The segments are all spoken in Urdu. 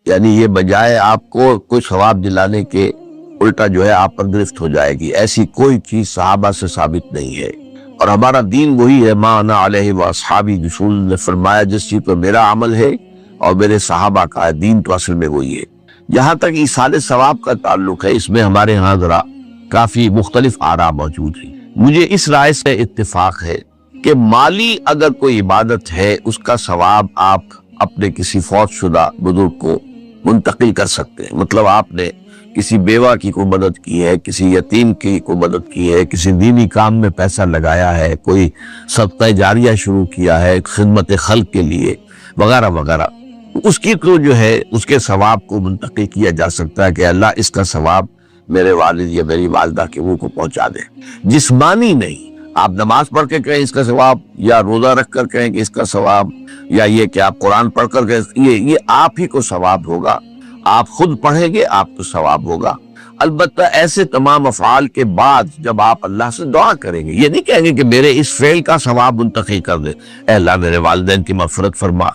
یعنی یہ بجائے آپ کو کوئی ثواب دلانے کے الٹا جو ہے آپ پر گرفت ہو جائے گی. ایسی کوئی چیز صحابہ سے ثابت نہیں ہے. اور ہمارا دین وہی ہے، ما انا علیہ واصحابی، رسول نے فرمایا جس چیز پر میرا عمل ہے اور میرے صحابہ کا ہے، دین تو اصل میں وہی ہے. جہاں تک ایصال ثواب کا تعلق ہے، اس میں ہمارے ہاں ذرا کافی مختلف آراء موجود ہیں. مجھے اس رائے سے اتفاق ہے کہ مالی اگر کوئی عبادت ہے، اس کا ثواب آپ اپنے کسی فوت شدہ بزرگ کو منتقل کر سکتے ہیں. مطلب آپ نے کسی بیوہ کی کوئی مدد کی ہے، کسی یتیم کی کوئی مدد کی ہے، کسی دینی کام میں پیسہ لگایا ہے، کوئی صدقہ جاریہ شروع کیا ہے خدمت خلق کے لیے وغیرہ وغیرہ، اس کی تو جو ہے اس کے ثواب کو منتقل کیا جا سکتا ہے کہ اللہ اس کا ثواب میرے والد یا میری والدہ کے منہ کو پہنچا دے. جسمانی نہیں، آپ نماز پڑھ کے کہیں اس کا ثواب، یا روزہ رکھ کر کہیں کہ اس کا ثواب، یا یہ کہ آپ قرآن پڑھ کر کہیں یہ آپ ہی کو ثواب ہوگا. آپ خود پڑھیں گے آپ تو ثواب ہوگا. البتہ ایسے تمام افعال کے بعد جب آپ اللہ سے دعا کریں گے، یہ نہیں کہیں گے کہ میرے اس فعل کا ثواب منتقل کر دے، اے اللہ میرے والدین کی مغفرت فرما.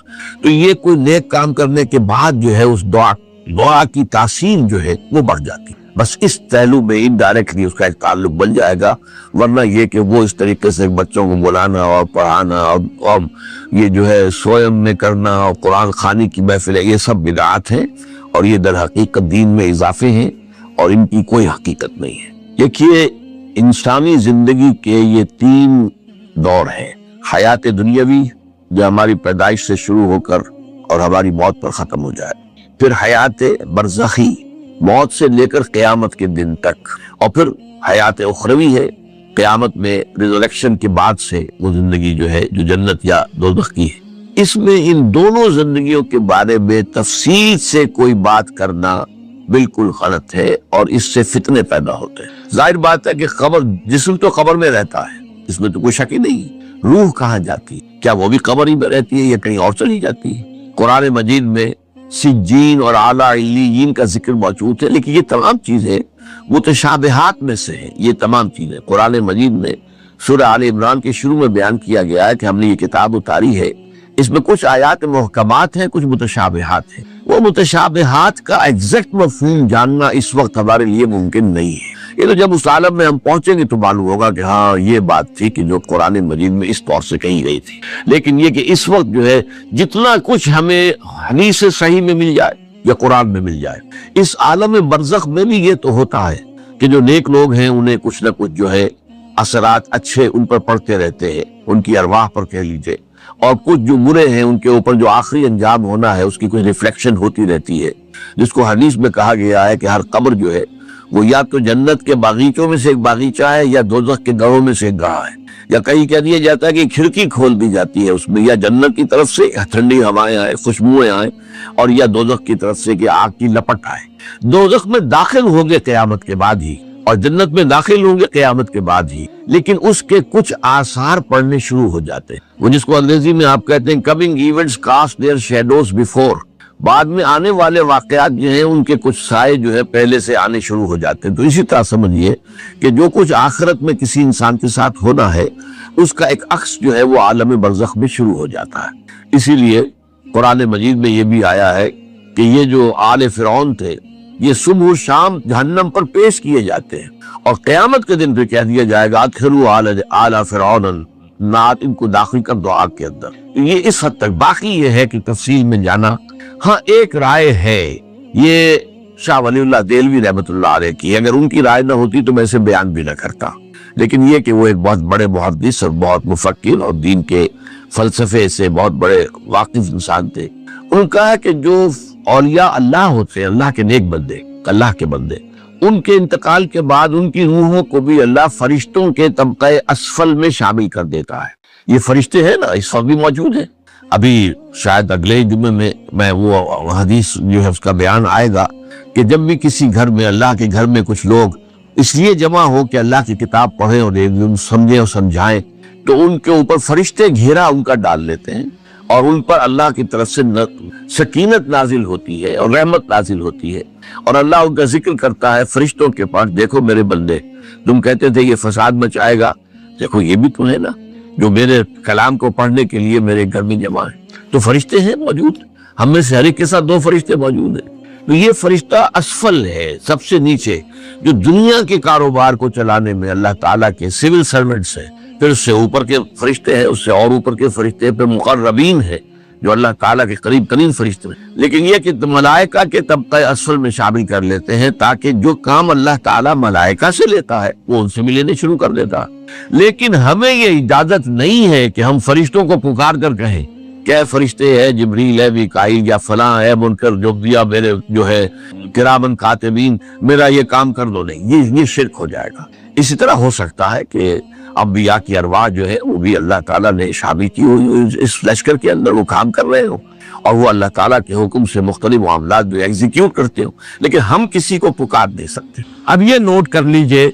تو یہ کوئی نیک کام کرنے کے بعد جو ہے اس دعا کی تاثیر جو ہے وہ بڑھ جاتی ہے. بس اس پہلو میں انڈائریکٹلی اس کا ایک تعلق بن جائے گا. ورنہ یہ کہ وہ اس طریقے سے بچوں کو بلانا اور پڑھانا اور یہ جو ہے سوئم میں کرنا اور قرآن خوانی کی محفل ہے، یہ سب بدعات ہیں اور یہ در حقیقت دین میں اضافے ہیں اور ان کی کوئی حقیقت نہیں ہے. دیکھیے انسانی زندگی کے یہ 3 دور ہیں: حیات دنیاوی جو ہماری پیدائش سے شروع ہو کر اور ہماری موت پر ختم ہو جائے، پھر حیات برزخی موت سے لے کر قیامت کے دن تک، اور پھر حیات اخروی ہے قیامت میں ریزریکشن کے بعد سے وہ زندگی جو ہے جو جنت یا دوزخ کی ہے. اس میں ان دونوں زندگیوں کے بارے میں تفصیل سے کوئی بات کرنا بالکل غلط ہے اور اس سے فتنے پیدا ہوتے ہیں. ظاہر بات ہے کہ جسم تو قبر میں رہتا ہے، اس میں تو کوئی شک ہی نہیں. روح کہاں جاتی ہے؟ کیا وہ بھی قبر ہی میں رہتی ہے یا کہیں اور چلی جاتی ہے؟ قرآن مجید میں سجین اور اعلیٰ علیین کا ذکر موجود ہے، لیکن یہ تمام چیزیں متشابہات میں سے ہیں. یہ تمام چیزیں قرآن مجید میں سورہ آل عمران کے شروع میں بیان کیا گیا ہے کہ ہم نے یہ کتاب اتاری ہے، اس میں کچھ آیات محکمات ہیں، کچھ متشابہات ہیں. وہ متشابہات کا ایگزیکٹ مفہوم جاننا اس وقت ہمارے لیے ممکن نہیں ہے. یہ تو جب اس عالم میں ہم پہنچیں گے تو معلوم ہوگا کہ ہاں یہ بات تھی کہ جو قرآن مجید میں اس طور سے کہی گئی تھی. لیکن یہ کہ اس وقت جو ہے جتنا کچھ ہمیں حدیث صحیح میں مل جائے یا قرآن میں مل جائے، اس عالم برزخ میں بھی یہ تو ہوتا ہے کہ جو نیک لوگ ہیں انہیں کچھ نہ کچھ جو ہے اثرات اچھے ان پر پڑتے رہتے ہیں، ان کی ارواح پر کہہ لیجئے، اور کچھ جو برے ہیں ان کے اوپر جو آخری انجام ہونا ہے اس کی کوئی ریفلیکشن ہوتی رہتی ہے، جس کو حدیث میں کہا گیا ہے کہ ہر قبر جو ہے وہ یا تو جنت کے باغیچوں میں سے ایک باغیچہ ہے یا دوزخ کے گڑھوں میں سے ایک گڑھا ہے. یا کہیں کہہ دیا جاتا ہے کہ کھڑکی کھول دی جاتی ہے اس میں، یا جنت کی طرف سے ٹھنڈی ہوائیں آئیں، خوشبوئیں آئیں، اور یا دوزخ کی طرف سے کہ آگ کی لپٹ آئے. دوزخ میں داخل ہوں گے قیامت کے بعد ہی اور جنت میں داخل ہوں گے قیامت کے بعد ہی، لیکن اس کے کچھ آثار پڑنے شروع ہو جاتے ہیں. وہ جس کو انگریزی میں آپ کہتے ہیں coming events cast their shadows before, بعد میں آنے والے واقعات جو ہیں ان کے کچھ سائے جو ہے پہلے سے آنے شروع ہو جاتے ہیں. تو اسی طرح سمجھیے کہ جو کچھ آخرت میں کسی انسان کے ساتھ ہونا ہے اس کا ایک عکس جو ہے وہ عالم برزخ میں شروع ہو جاتا ہے. اسی لیے قرآن مجید میں یہ بھی آیا ہے کہ یہ جو آل فرعون تھے یہ صبح و شام جہنم پر پیش کیے جاتے ہیں، اور قیامت کے دن پہ کہہ دیا جائے گا ادخلوا آل فرعون نات، ان کو داخل کر دو آگ کے اندر. یہ اس حد تک. باقی یہ ہے کہ تفصیل میں جانا، ہاں ایک رائے ہے یہ شاہ ولی اللہ دہلوی رحمۃ اللہ علیہ کی، اگر ان کی رائے نہ ہوتی تو میں اسے بیان بھی نہ کرتا، لیکن یہ کہ وہ ایک بہت بڑے محدث اور بہت مفکر اور دین کے فلسفے سے بہت بڑے واقف انسان تھے. ان کا ہے کہ جو اولیاء اللہ ہوتے ہیں، اللہ کے نیک بندے، اللہ کے بندے، ان کے انتقال کے بعد ان کی روحوں کو بھی اللہ فرشتوں کے طبقہ اسفل میں شامل کر دیتا ہے. یہ فرشتے ہیں نا اس وقت بھی موجود ہیں. ابھی شاید اگلے جمعے میں وہ حدیث جو ہے اس کا بیان آئے گا کہ جب بھی کسی گھر میں، اللہ کے گھر میں کچھ لوگ اس لیے جمع ہو کہ اللہ کی کتاب پڑھیں اور سمجھیں اور سمجھائیں، تو ان کے اوپر فرشتے گھیرا ان کا ڈال لیتے ہیں اور ان پر اللہ کی طرف سے سکینت نازل ہوتی ہے اور رحمت نازل ہوتی ہے، اور اللہ ان کا ذکر کرتا ہے فرشتوں کے پاس، دیکھو میرے بندے تم کہتے تھے یہ فساد مچائے گا، دیکھو یہ بھی تو ہے نا جو میرے کلام کو پڑھنے کے لیے میرے گھر میں جمع ہے. تو فرشتے ہیں موجود. ہم میں سے ہر ایک کے ساتھ 2 فرشتے موجود ہیں. تو یہ فرشتہ اسفل ہے، سب سے نیچے، جو دنیا کے کاروبار کو چلانے میں اللہ تعالیٰ کے سول سرونٹس ہیں. پھر اس سے اوپر کے فرشتے ہیں، اس سے اور اوپر کے فرشتے ہیں، پھر مقربین ہیں جو اللہ تعالیٰ کے قریب ترین فرشتے ہیں. لیکن یہ کہ ملائکہ کے طبقہ اسفل میں شامل کر لیتے ہیں تاکہ جو کام اللہ تعالیٰ ملائکہ سے لیتا ہے وہ ان سے بھی لینے شروع کر دیتا ہے. لیکن ہمیں یہ اجازت نہیں ہے کہ ہم فرشتوں کو پکار کر کہیں کہ اے فرشتے ہے جبریل ہے میکائیل یا فلاں ہے منکر جبدیا میرے جو ہے کرامن کاتبین میرا یہ کام کر دو. نہیں، یہ شرک ہو جائے گا. اسی طرح ہو سکتا ہے کہ انبیاء کی ارواح جو ہے وہ بھی اللہ تعالیٰ نے شامل کی ہوئی اس لشکر کے اندر وہ کام کر رہے ہوں اور وہ اللہ تعالیٰ کے حکم سے مختلف معاملات جو ایگزیکیوٹ کرتے ہوں، لیکن ہم کسی کو پکار نہیں سکتے. اب یہ نوٹ کر لیجئے،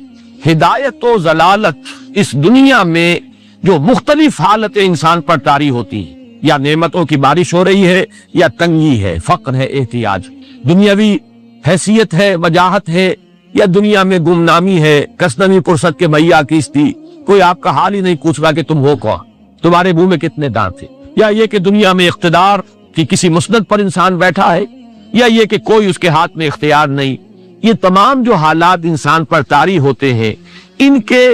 ہدایت و ضلالت اس دنیا میں جو مختلف حالتیں انسان پر طاری ہوتی ہیں، یا نعمتوں کی بارش ہو رہی ہے، یا تنگی ہے، فقر ہے، احتیاج، دنیاوی حیثیت ہے، وجاہت ہے، یا دنیا میں گمنامی ہے، کسنوی پرست کے میاں کیستی، کوئی آپ کا حال ہی نہیں پوچھ رہا کہ تم ہو کون، تمہارے منہ میں کتنے دانت تھے، یا یہ کہ دنیا میں اقتدار کی کسی مسند پر انسان بیٹھا ہے، یا یہ کہ کوئی اس کے ہاتھ میں اختیار نہیں. یہ تمام جو حالات انسان پر طاری ہوتے ہیں، ان کے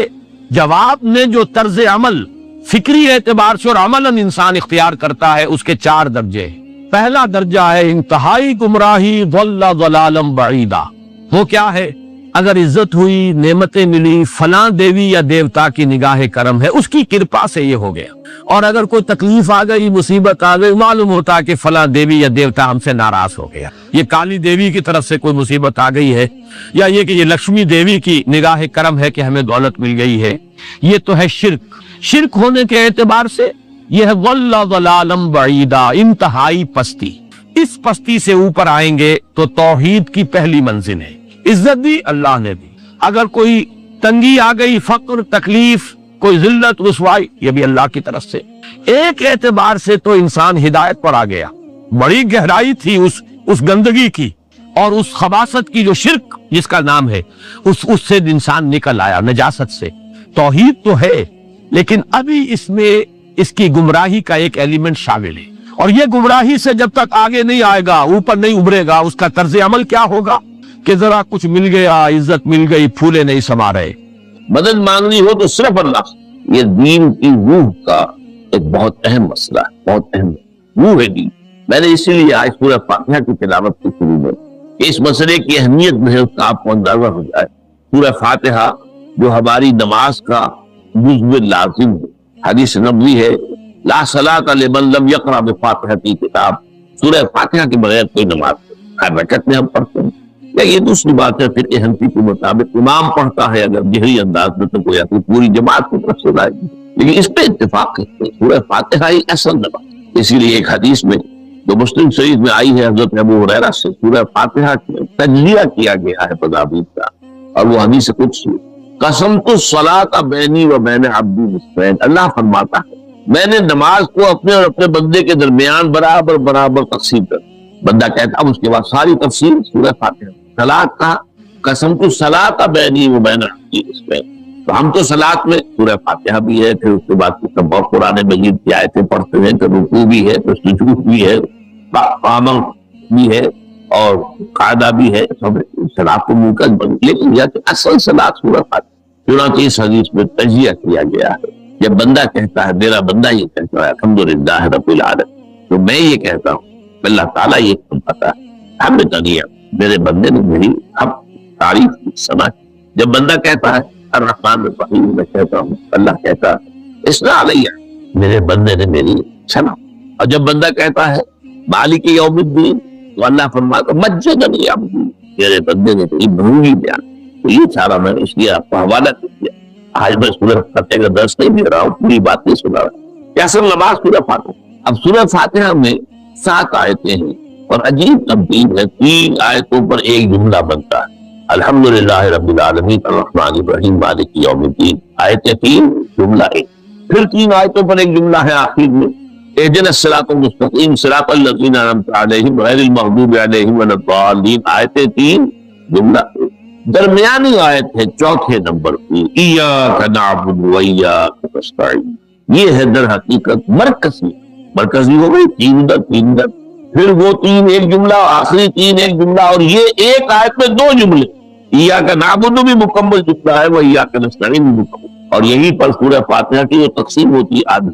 جواب میں جو طرز عمل فکری اعتبار سے اور عملاً انسان اختیار کرتا ہے، اس کے 4 درجے ہیں. پہلا درجہ ہے انتہائی گمراہی، ضل ضلالا بعیدا. وہ کیا ہے؟ اگر عزت ہوئی، نعمتیں ملی، فلاں دیوی یا دیوتا کی نگاہ کرم ہے، اس کی کرپا سے یہ ہو گیا. اور اگر کوئی تکلیف آ گئی، مصیبت آ گئی، معلوم ہوتا کہ فلاں دیوی یا دیوتا ہم سے ناراض ہو گیا. یہ کالی دیوی کی طرف سے کوئی مصیبت آ گئی ہے، یا یہ کہ یہ لکشمی دیوی کی نگاہ کرم ہے کہ ہمیں دولت مل گئی ہے. یہ تو ہے شرک. شرک ہونے کے اعتبار سے یہ ہے ضل ضلالا بعیدا، انتہائی پستی. اس پستی سے اوپر آئیں گے تو توحید کی پہلی منزل ہے. عزت دی اللہ نے دی، اگر کوئی تنگی آ گئی، فقر، تکلیف، کوئی ذلت، رسوائی، یہ بھی اللہ کی طرف سے. ایک اعتبار سے تو انسان ہدایت پر آ گیا. بڑی گہرائی تھی اس گندگی کی اور اس خباثت کی جو شرک جس کا نام ہے، اس سے انسان نکل آیا، نجاست سے. توحید تو ہے لیکن ابھی اس میں اس کی گمراہی کا ایک ایلیمنٹ شامل ہے. اور یہ گمراہی سے جب تک آگے نہیں آئے گا، اوپر نہیں ابھرے گا، اس کا طرز عمل کیا ہوگا کہ ذرا کچھ مل گیا، عزت مل گئی، پھولے نہیں سما رہے. مدد مانگنی ہو تو صرف اللہ. یہ دین کی روح کا ایک بہت اہم مسئلہ ہے، بہت اہم روح ہے دین. میں نے اسی لیے آج سورہ فاتحہ کی تلاوت کی شروع میں کہ اس مسئلے کی اہمیت میں آپ کو اندازہ ہو جائے. سورہ فاتحہ جو ہماری نماز کا جزو لازم ہے. حدیث نبوی ہے لا صلاۃ لمن لم یقرأ بفاتحۃ کتاب. سورہ فاتحہ کے بغیر کوئی نماز رکعت میں ہم پڑھتے ہیں. یہ دوسری بات ہے فقہ حنفی کے مطابق امام پڑھتا ہے اگر جہری انداز میں تو گویا کہ پوری جماعت کی طرف سے لائے گی. لیکن اس پہ اتفاق ہے کہ سورہ فاتحہ ہی اصل نماز. اسی لیے ایک حدیث میں جو مسلم شریف میں آئی ہے حضرت ابو ہریرہ سے سورہ فاتحہ کی تجزیہ کیا گیا ہے تدابیر کا، اور وہ حدیث قدسی قسمت الصلاۃ بینی و بین عبدی نصفین. اللہ فرماتا ہے میں نے نماز کو اپنے اور اپنے بندے کے درمیان برابر برابر تقسیم کر. بندہ کہتا اب اس کے بعد ساری تفصیل سورہ فاتحہ. صلاۃ کا قسمت الصلاۃ بینی و بین عبدی نصفین. تو ہم تو صلاۃ میں سورہ فاتحہ بھی ہے، پھر اس کے بعد بہت قرآن مجید کی آیتیں پڑھتے ہیں، تو رکوع بھی ہے، تو سجود بھی ہے، قیام بھی ہے، اور قاعدہ بھی ہے. صلاۃ کو منقطع بن، لیکن یہ اصل صلاۃ سورہ فاتحہ. چنانچہ اس حدیث میں تجزیہ کیا گیا ہے. جب بندہ کہتا ہے، میرا بندہ یہ کہتا ہے الحمدللہ رب العالمین، تو میں یہ کہتا ہوں اللہ تعالیٰ یہ فرماتا ہے ہم نے میرے بندے نے میری ہم تعریف کی، سنا. جب بندہ کہتا ہے الرحمن الرحیم، میں کہتا ہوں اللہ کہتا ہے اسنا علیہ، میرے بندے نے میری سنا. اور جب بندہ کہتا ہے مالک یوم الدین، تو اللہ فرماتا ہے مجدنی عبدی، میرے بندے نے میری بھولی بیان. تو یہ سارا میں اس لیے آپ کو حوالہ کیا. آج میں سورہ فاتحہ کا درس نہیں دے رہا ہوں، پوری بات نہیں سنا رہا. یہ اصل نماز سورہ فاتحہ. اب سورہ فاتحہ میں 7 آیتیں ہیں اور عجیب تبدیل ہے. 3 آیتوں پر ایک جملہ بنتا ہے الحمدللہ رب العالمین الرحمن الرحیم مالک یوم الدین. آیتیں 3 جملہ 1. پھر 3 آیتوں پر ایک جملہ ہے آخر میں اہدنا الصراط المستقیم صراط الذین انعمت علیہم غیر المغضوب علیہم ولا الضالین. آیتیں 3 جملہ 1. درمیانی آیت ہے 4تھے نمبر کی ایاک نعبد و ایاک نستعین. یہ ہے در حقیقت مرکزی ہو گئی 3 در پھر وہ تین ایک جملہ، آخری تین ایک جملہ، اور یہ ایک آیت میں دو جملے، ایاک نعبد بھی مکمل جملہ ہے، وہ ایاک نستعین بھی مکمل، اور یہیں پر سورہ فاتحہ کی جو تقسیم ہوتی ہے آدمی